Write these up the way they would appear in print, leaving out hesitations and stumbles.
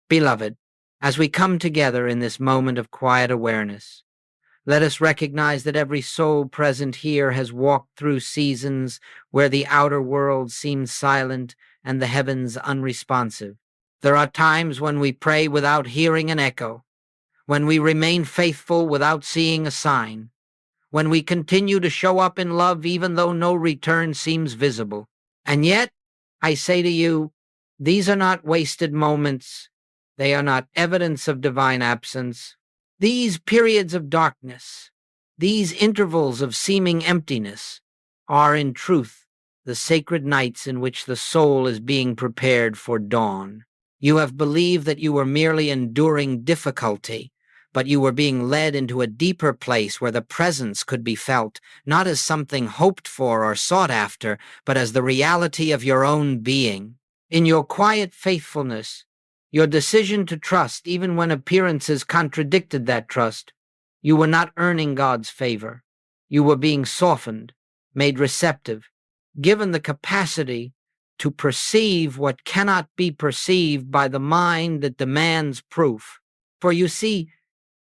Beloved, as we come together in this moment of quiet awareness, let us recognize that every soul present here has walked through seasons where the outer world seems silent and the heavens unresponsive. There are times when we pray without hearing an echo, when we remain faithful without seeing a sign, when we continue to show up in love even though no return seems visible. And yet, I say to you, these are not wasted moments. They are not evidence of divine absence. These periods of darkness, these intervals of seeming emptiness, are in truth the sacred nights in which the soul is being prepared for dawn. You have believed that you were merely enduring difficulty, but you were being led into a deeper place where the presence could be felt, not as something hoped for or sought after, but as the reality of your own being. In your quiet faithfulness, your decision to trust even when appearances contradicted that trust, you were not earning God's favor. You were being softened, made receptive, given the capacity to perceive what cannot be perceived by the mind that demands proof. For you see,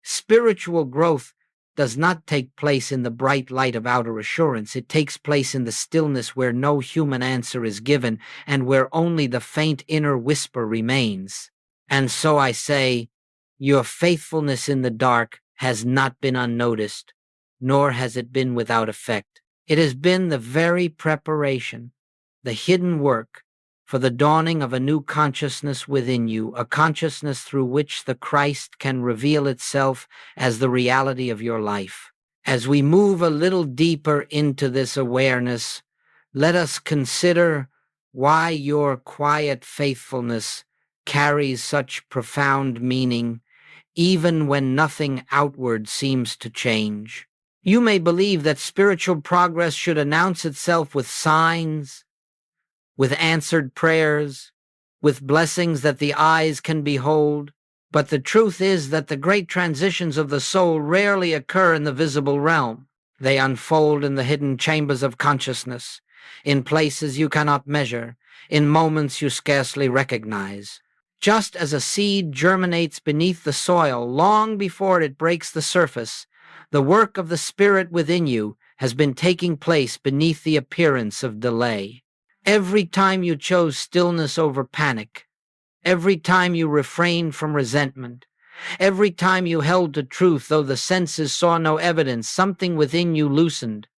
spiritual growth does not take place in the bright light of outer assurance. It takes place in the stillness where no human answer is given and where only the faint inner whisper remains. And so I say, your faithfulness in the dark has not been unnoticed, nor has it been without effect. It has been the very preparation, the hidden work, for the dawning of a new consciousness within you, a consciousness through which the Christ can reveal itself as the reality of your life. As we move a little deeper into this awareness, let us consider why your quiet faithfulness carries such profound meaning, even when nothing outward seems to change. You may believe that spiritual progress should announce itself with signs, with answered prayers, with blessings that the eyes can behold, but the truth is that the great transitions of the soul rarely occur in the visible realm. They unfold in the hidden chambers of consciousness, in places you cannot measure, in moments you scarcely recognize. Just as a seed germinates beneath the soil long before it breaks the surface, the work of the Spirit within you has been taking place beneath the appearance of delay. Every time you chose stillness over panic, every time you refrained from resentment, every time you held to truth though the senses saw no evidence, something within you loosened,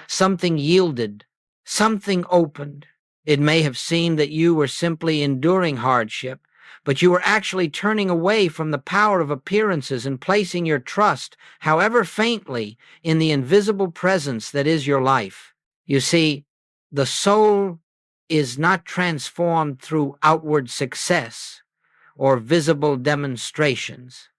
something yielded, something opened. It may have seemed that you were simply enduring hardship, but you were actually turning away from the power of appearances and placing your trust, however faintly, in the invisible presence that is your life. You see, the soul is not transformed through outward success or visible demonstrations.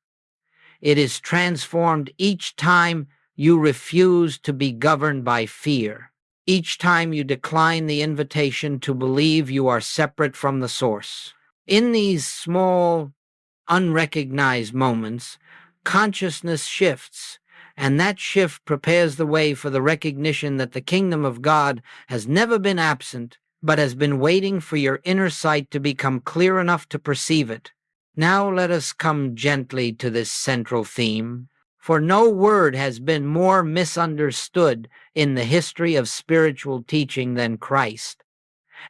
It is transformed each time you refuse to be governed by fear, each time you decline the invitation to believe you are separate from the source. In these small, unrecognized moments, consciousness shifts, and that shift prepares the way for the recognition that the kingdom of God has never been absent, but has been waiting for your inner sight to become clear enough to perceive it. Now let us come gently to this central theme, for no word has been more misunderstood in the history of spiritual teaching than Christ,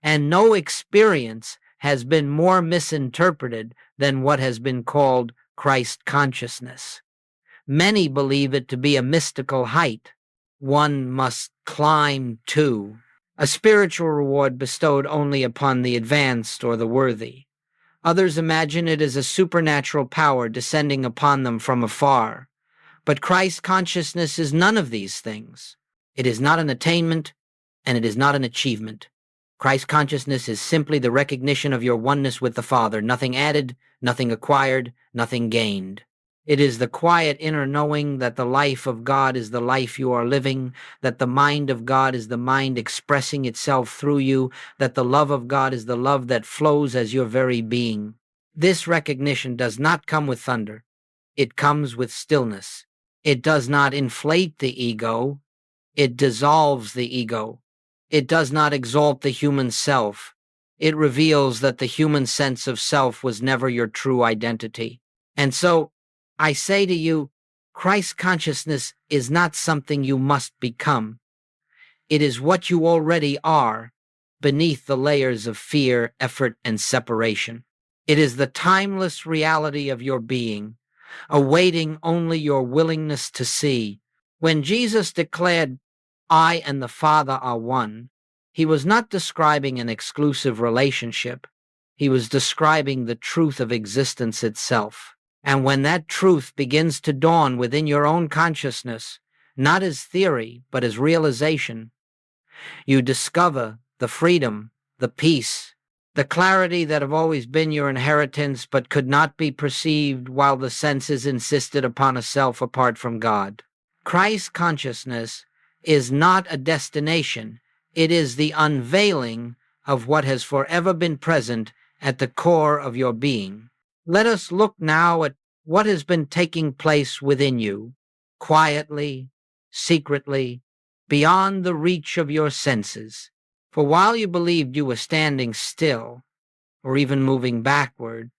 and no experience has been more misinterpreted than what has been called Christ consciousness. Many believe it to be a mystical height one must climb to, a spiritual reward bestowed only upon the advanced or the worthy. Others imagine it as a supernatural power descending upon them from afar. But Christ consciousness is none of these things. It is not an attainment, and it is not an achievement. Christ consciousness is simply the recognition of your oneness with the Father, nothing added, nothing acquired, nothing gained. It is the quiet inner knowing that the life of God is the life you are living, that the mind of God is the mind expressing itself through you, that the love of God is the love that flows as your very being. This recognition does not come with thunder. It comes with stillness. It does not inflate the ego. It dissolves the ego. It does not exalt the human self. It reveals that the human sense of self was never your true identity. And so I say to you, Christ consciousness is not something you must become. It is what you already are beneath the layers of fear, effort, and separation. It is the timeless reality of your being, awaiting only your willingness to see. When Jesus declared, "I and the Father are one," he was not describing an exclusive relationship. He was describing the truth of existence itself. And when that truth begins to dawn within your own consciousness, not as theory, but as realization, you discover the freedom, the peace, the clarity that have always been your inheritance but could not be perceived while the senses insisted upon a self apart from God. Christ consciousness is not a destination. It is the unveiling of what has forever been present at the core of your being. Let us look now at what has been taking place within you, quietly, secretly, beyond the reach of your senses. For while you believed you were standing still, or even moving backward,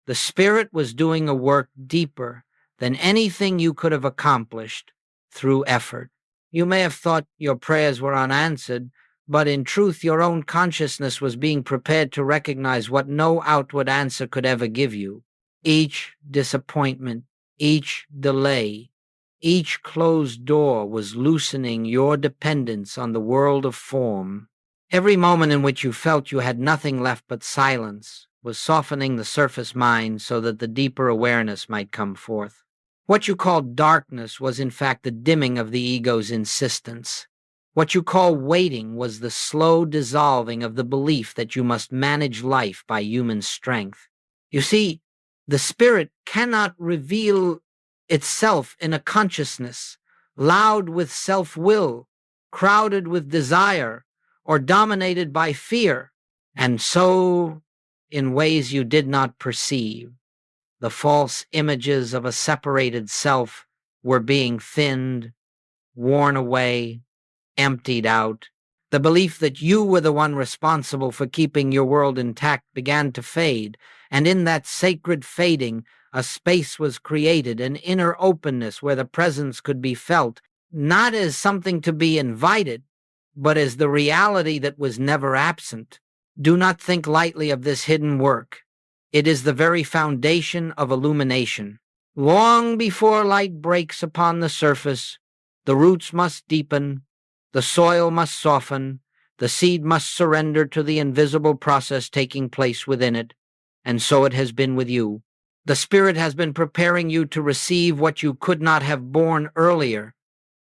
the Spirit was doing a work deeper than anything you could have accomplished through effort. You may have thought your prayers were unanswered, but in truth your own consciousness was being prepared to recognize what no outward answer could ever give you. Each disappointment, each delay, each closed door was loosening your dependence on the world of form. Every moment in which you felt you had nothing left but silence was softening the surface mind so that the deeper awareness might come forth. What you called darkness was in fact the dimming of the ego's insistence. What you call waiting was the slow dissolving of the belief that you must manage life by human strength. You see, the Spirit cannot reveal itself in a consciousness loud with self-will, crowded with desire, or dominated by fear, and so in ways you did not perceive. The false images of a separated self were being thinned, worn away, emptied out. The belief that you were the one responsible for keeping your world intact began to fade, and in that sacred fading, a space was created, an inner openness where the presence could be felt, not as something to be invited, but as the reality that was never absent. Do not think lightly of this hidden work. It is the very foundation of illumination. Long before light breaks upon the surface, the roots must deepen, the soil must soften, the seed must surrender to the invisible process taking place within it, and so it has been with you. The Spirit has been preparing you to receive what you could not have borne earlier,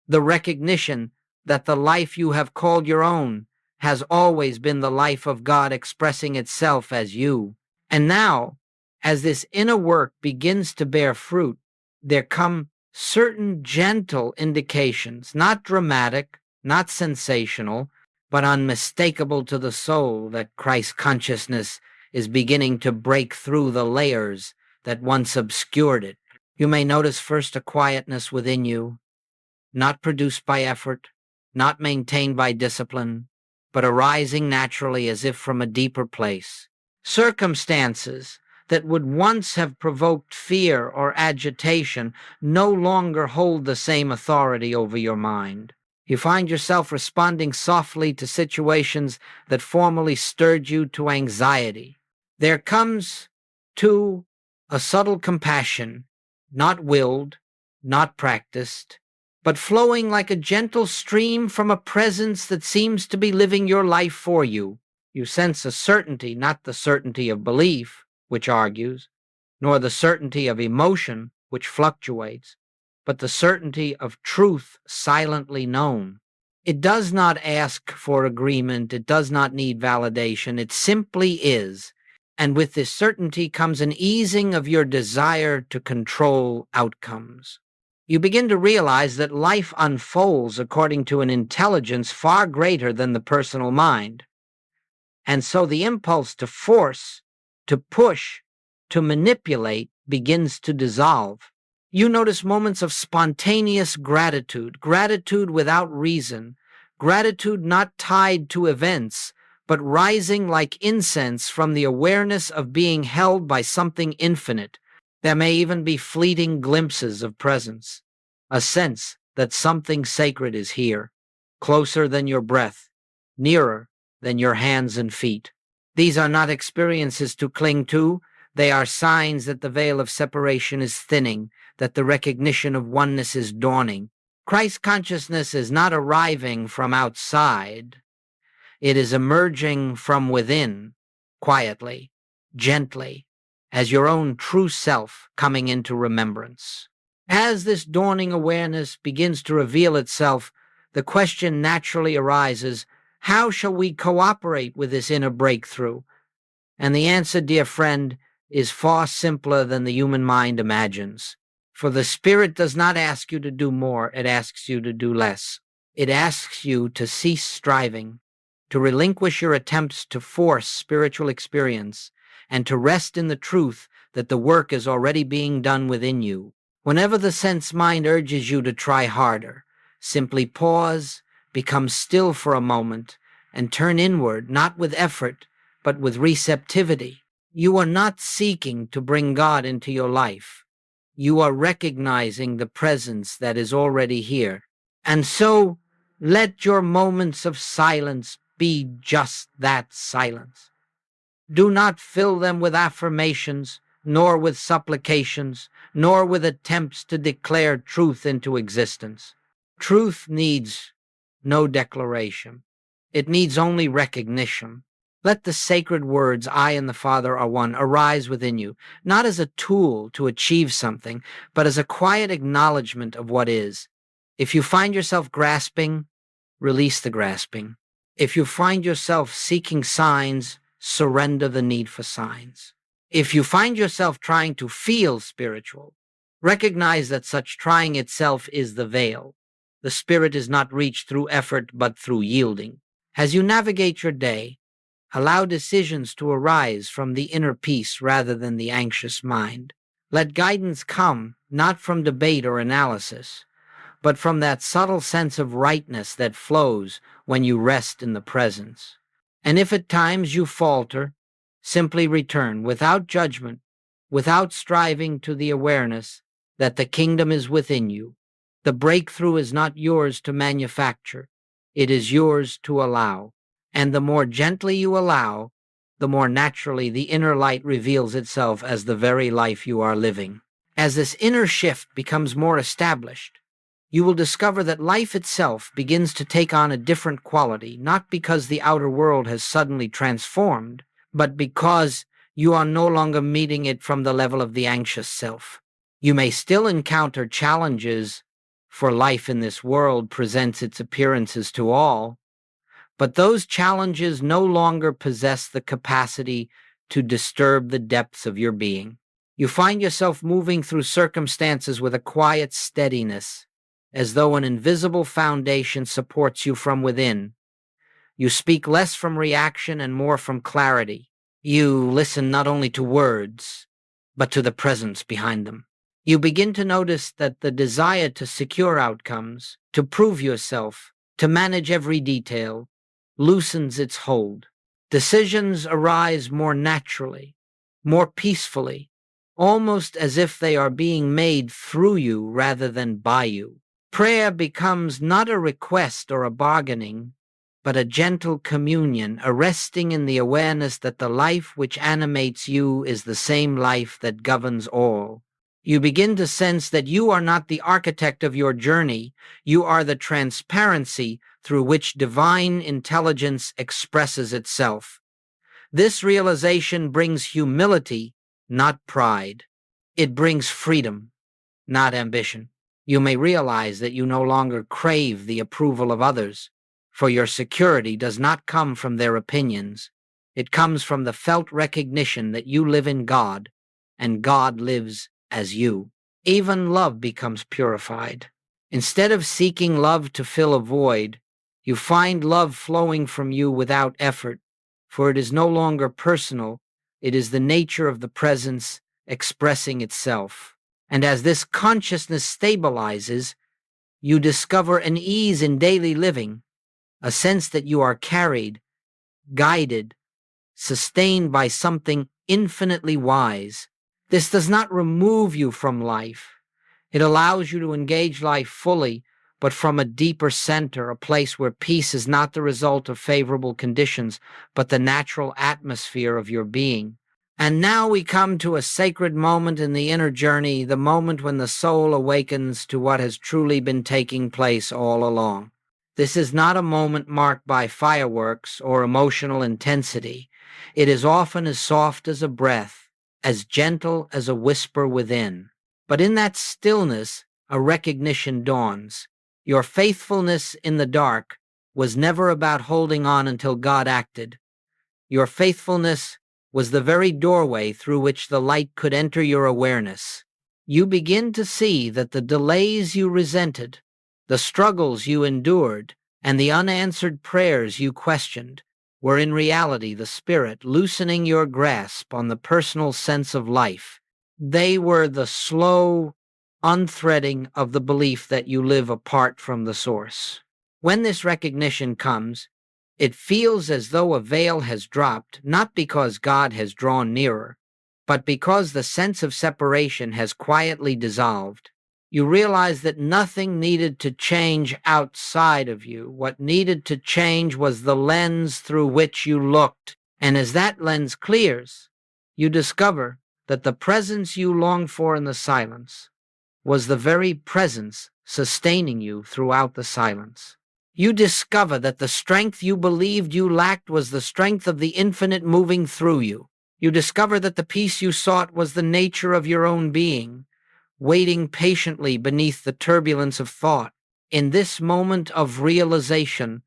the recognition that the life you have called your own has always been the life of God expressing itself as you. And now, as this inner work begins to bear fruit, there come certain gentle indications, not dramatic, not sensational, but unmistakable to the soul, that Christ consciousness is beginning to break through the layers that once obscured it. You may notice first a quietness within you, not produced by effort, not maintained by discipline, but arising naturally as if from a deeper place. Circumstances that would once have provoked fear or agitation no longer hold the same authority over your mind. You find yourself responding softly to situations that formerly stirred you to anxiety. There comes, too, a subtle compassion, not willed, not practiced, but flowing like a gentle stream from a presence that seems to be living your life for you. You sense a certainty, not the certainty of belief, which argues, nor the certainty of emotion, which fluctuates, but the certainty of truth silently known. It does not ask for agreement, it does not need validation, it simply is. And with this certainty comes an easing of your desire to control outcomes. You begin to realize that life unfolds according to an intelligence far greater than the personal mind. And so the impulse to force, to push, to manipulate begins to dissolve. You notice moments of spontaneous gratitude, gratitude without reason, gratitude not tied to events, but rising like incense from the awareness of being held by something infinite. There may even be fleeting glimpses of presence, a sense that something sacred is here, closer than your breath, nearer than your hands and feet. These are not experiences to cling to. They are signs that the veil of separation is thinning, that the recognition of oneness is dawning. Christ consciousness is not arriving from outside. It is emerging from within, quietly, gently, as your own true self coming into remembrance. As this dawning awareness begins to reveal itself, the question naturally arises, how shall we cooperate with this inner breakthrough? And the answer, dear friend, is far simpler than the human mind imagines. For the Spirit does not ask you to do more, it asks you to do less. It asks you to cease striving, to relinquish your attempts to force spiritual experience, and to rest in the truth that the work is already being done within you. Whenever the sense mind urges you to try harder, simply pause, become still for a moment, and turn inward, not with effort, but with receptivity. You are not seeking to bring God into your life. You are recognizing the presence that is already here. And so, let your moments of silence be just that, silence. Do not fill them with affirmations, nor with supplications, nor with attempts to declare truth into existence. Truth needs no declaration. It needs only recognition. Let the sacred words, I and the Father are one, arise within you, not as a tool to achieve something, but as a quiet acknowledgement of what is. If you find yourself grasping, release the grasping. If you find yourself seeking signs, surrender the need for signs. If you find yourself trying to feel spiritual, recognize that such trying itself is the veil. The Spirit is not reached through effort, but through yielding. As you navigate your day, allow decisions to arise from the inner peace rather than the anxious mind. Let guidance come not from debate or analysis, but from that subtle sense of rightness that flows when you rest in the presence. And if at times you falter, simply return without judgment, without striving, to the awareness that the kingdom is within you. The breakthrough is not yours to manufacture. It is yours to allow. And the more gently you allow, the more naturally the inner light reveals itself as the very life you are living. As this inner shift becomes more established, you will discover that life itself begins to take on a different quality, not because the outer world has suddenly transformed, but because you are no longer meeting it from the level of the anxious self. You may still encounter challenges, for life in this world presents its appearances to all, but those challenges no longer possess the capacity to disturb the depths of your being. You find yourself moving through circumstances with a quiet steadiness, as though an invisible foundation supports you from within. You speak less from reaction and more from clarity. You listen not only to words, but to the presence behind them. You begin to notice that the desire to secure outcomes, to prove yourself, to manage every detail, loosens its hold. Decisions arise more naturally, more peacefully, almost as if they are being made through you rather than by you. Prayer becomes not a request or a bargaining, but a gentle communion, a resting in the awareness that the life which animates you is the same life that governs all. You begin to sense that you are not the architect of your journey, you are the transparency through which divine intelligence expresses itself. This realization brings humility, not pride. It brings freedom, not ambition. You may realize that you no longer crave the approval of others, for your security does not come from their opinions. It comes from the felt recognition that you live in God, and God lives as you. Even love becomes purified. Instead of seeking love to fill a void, you find love flowing from you without effort, for it is no longer personal, it is the nature of the presence expressing itself. And as this consciousness stabilizes, you discover an ease in daily living, a sense that you are carried, guided, sustained by something infinitely wise. This does not remove you from life. It allows you to engage life fully, but from a deeper center, a place where peace is not the result of favorable conditions, but the natural atmosphere of your being. And now we come to a sacred moment in the inner journey, the moment when the soul awakens to what has truly been taking place all along. This is not a moment marked by fireworks or emotional intensity. It is often as soft as a breath, as gentle as a whisper within. But in that stillness, a recognition dawns. Your faithfulness in the dark was never about holding on until God acted. Your faithfulness was the very doorway through which the light could enter your awareness. You begin to see that the delays you resented, the struggles you endured, and the unanswered prayers you questioned were in reality the Spirit loosening your grasp on the personal sense of life. They were the slow unthreading of the belief that you live apart from the source. When this recognition comes, it feels as though a veil has dropped, not because God has drawn nearer, but because the sense of separation has quietly dissolved. You realize that nothing needed to change outside of you. What needed to change was the lens through which you looked. And as that lens clears, you discover that the presence you longed for in the silence was the very presence sustaining you throughout the silence. You discover that the strength you believed you lacked was the strength of the infinite moving through you. You discover that the peace you sought was the nature of your own being, waiting patiently beneath the turbulence of thought. In this moment of realization,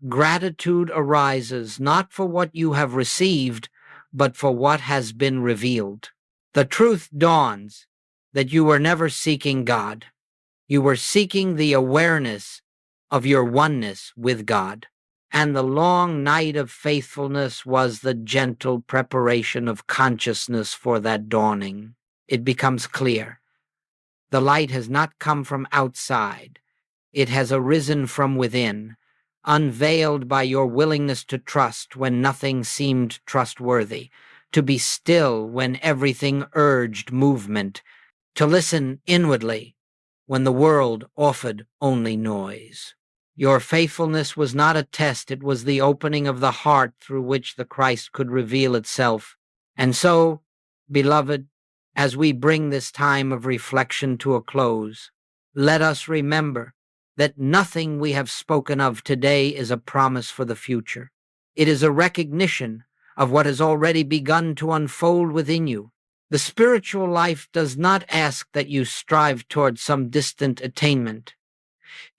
gratitude arises not for what you have received, but for what has been revealed. The truth dawns that you were never seeking God. You were seeking the awareness of your oneness with God. And the long night of faithfulness was the gentle preparation of consciousness for that dawning. It becomes clear. The light has not come from outside. It has arisen from within, unveiled by your willingness to trust when nothing seemed trustworthy, to be still when everything urged movement, to listen inwardly when the world offered only noise. Your faithfulness was not a test, it was the opening of the heart through which the Christ could reveal itself. And so, beloved, as we bring this time of reflection to a close, let us remember that nothing we have spoken of today is a promise for the future. It is a recognition of what has already begun to unfold within you. The spiritual life does not ask that you strive toward some distant attainment.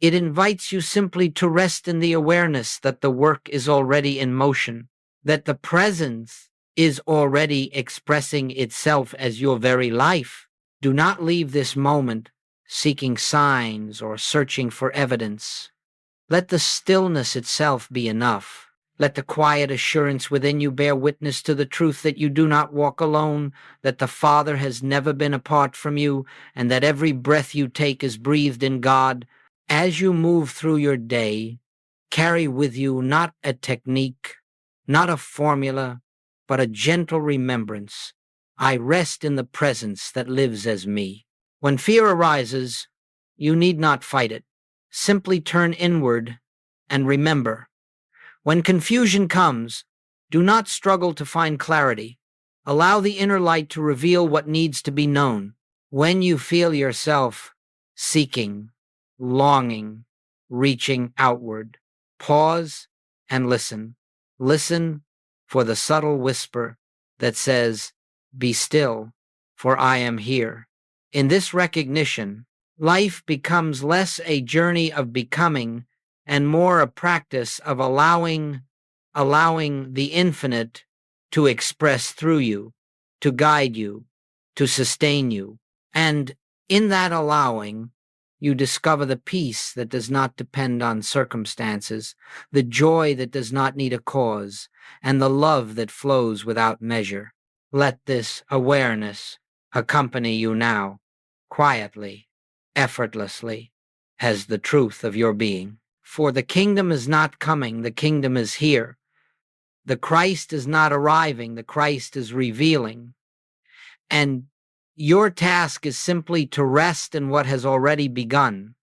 It invites you simply to rest in the awareness that the work is already in motion, that the presence is already expressing itself as your very life. Do not leave this moment seeking signs or searching for evidence. Let the stillness itself be enough. Let the quiet assurance within you bear witness to the truth that you do not walk alone, that the Father has never been apart from you, and that every breath you take is breathed in God. As you move through your day, carry with you not a technique, not a formula, but a gentle remembrance. I rest in the presence that lives as me. When fear arises, you need not fight it. Simply turn inward and remember. When confusion comes, do not struggle to find clarity. Allow the inner light to reveal what needs to be known. When you feel yourself seeking, longing, reaching outward, pause and listen. Listen for the subtle whisper that says, "Be still, for I am here." In this recognition, life becomes less a journey of becoming and more a practice of allowing the infinite to express through you, to guide you, to sustain you. And in that allowing, you discover the peace that does not depend on circumstances, the joy that does not need a cause, and the love that flows without measure. Let this awareness accompany you now, quietly, effortlessly, as the truth of your being. For the kingdom is not coming, the kingdom is here. The Christ is not arriving, the Christ is revealing. And your task is simply to rest in what has already begun.